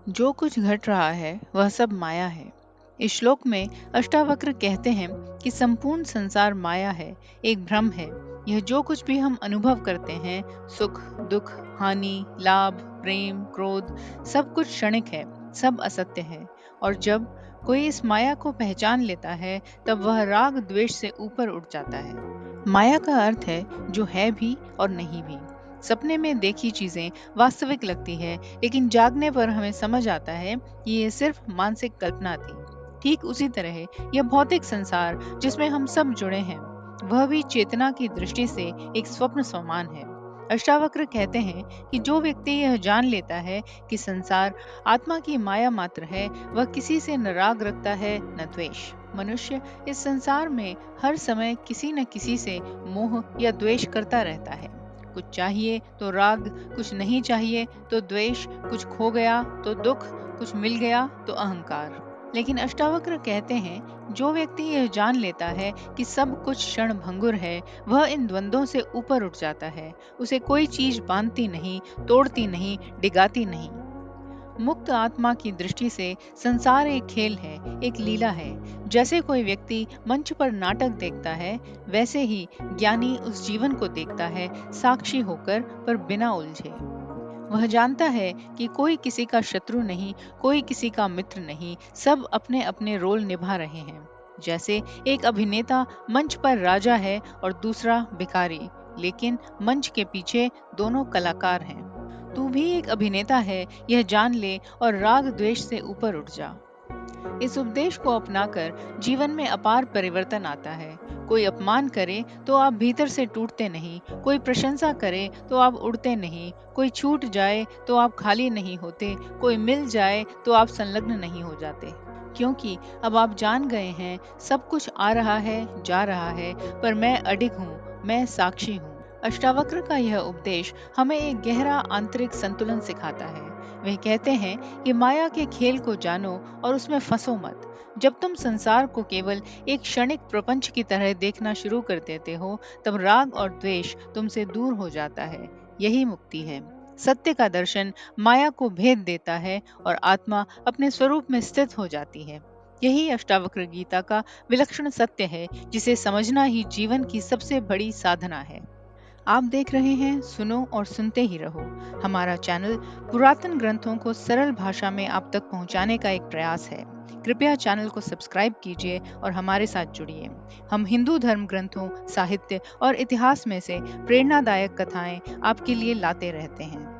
जो कुछ घट रहा है वह सब माया है। इस श्लोक में अष्टावक्र कहते हैं कि संपूर्ण संसार माया है, एक भ्रम है। यह जो कुछ भी हम अनुभव करते हैं, सुख, दुख, हानि, लाभ, प्रेम, क्रोध, सब कुछ क्षणिक है, सब असत्य है। और जब कोई इस माया को पहचान लेता है, तब वह राग द्वेष से ऊपर उठ जाता है। माया का अर्थ है जो है भी और नहीं भी। सपने में देखी चीजें वास्तविक लगती है, लेकिन जागने पर हमें समझ आता है कि ये सिर्फ मानसिक कल्पना थी। ठीक उसी तरह यह भौतिक संसार जिसमें हम सब जुड़े हैं, वह भी चेतना की दृष्टि से एक स्वप्न समान है। अष्टावक्र कहते हैं कि जो व्यक्ति यह जान लेता है कि संसार आत्मा की माया मात्र है, वह किसी से न राग रखता है न द्वेष। मनुष्य इस संसार में हर समय किसी न किसी से मोह या द्वेष करता रहता है। कुछ चाहिए तो राग, कुछ नहीं चाहिए तो द्वेष, कुछ खो गया तो दुख, कुछ मिल गया तो अहंकार। लेकिन अष्टावक्र कहते हैं जो व्यक्ति यह जान लेता है कि सब कुछ क्षण भंगुर है, वह इन द्वंद्वों से ऊपर उठ जाता है। उसे कोई चीज बांधती नहीं, तोड़ती नहीं, डिगाती नहीं। मुक्त आत्मा की दृष्टि से संसार एक खेल है, एक लीला है। जैसे कोई व्यक्ति मंच पर नाटक देखता है, वैसे ही ज्ञानी उस जीवन को देखता है, साक्षी होकर पर बिना उलझे। वह जानता है कि कोई किसी का शत्रु नहीं, कोई किसी का मित्र नहीं, सब अपने अपने रोल निभा रहे हैं। जैसे एक अभिनेता मंच पर राजा है और दूसरा भिखारी, लेकिन मंच के पीछे दोनों कलाकार हैं। तू भी एक अभिनेता है, यह जान ले और राग द्वेष से ऊपर उठ जा। इस उपदेश को अपनाकर जीवन में अपार परिवर्तन आता है। कोई अपमान करे तो आप भीतर से टूटते नहीं, कोई प्रशंसा करे तो आप उड़ते नहीं, कोई छूट जाए तो आप खाली नहीं होते, कोई मिल जाए तो आप संलग्न नहीं हो जाते। क्योंकि अब आप जान गए हैं सब कुछ आ रहा है, जा रहा है, पर मैं अडिग हूँ, मैं साक्षी हूँ। अष्टावक्र का यह उपदेश हमें एक गहरा आंतरिक संतुलन सिखाता है। वे कहते हैं कि माया के खेल को जानो और उसमें फंसो मत। जब तुम संसार को केवल एक क्षणिक प्रपंच की तरह देखना शुरू कर देते हो, तब राग और द्वेष तुमसे दूर हो जाता है। यही मुक्ति है। सत्य का दर्शन माया को भेद देता है और आत्मा अपने स्वरूप में स्थित हो जाती है। यही अष्टावक्र गीता का विलक्षण सत्य है, जिसे समझना ही जीवन की सबसे बड़ी साधना है। आप देख रहे हैं सुनो और सुनते ही रहो। हमारा चैनल पुरातन ग्रंथों को सरल भाषा में आप तक पहुंचाने का एक प्रयास है। कृपया चैनल को सब्सक्राइब कीजिए और हमारे साथ जुड़िए। हम हिंदू धर्म ग्रंथों, साहित्य और इतिहास में से प्रेरणादायक कथाएं आपके लिए लाते रहते हैं।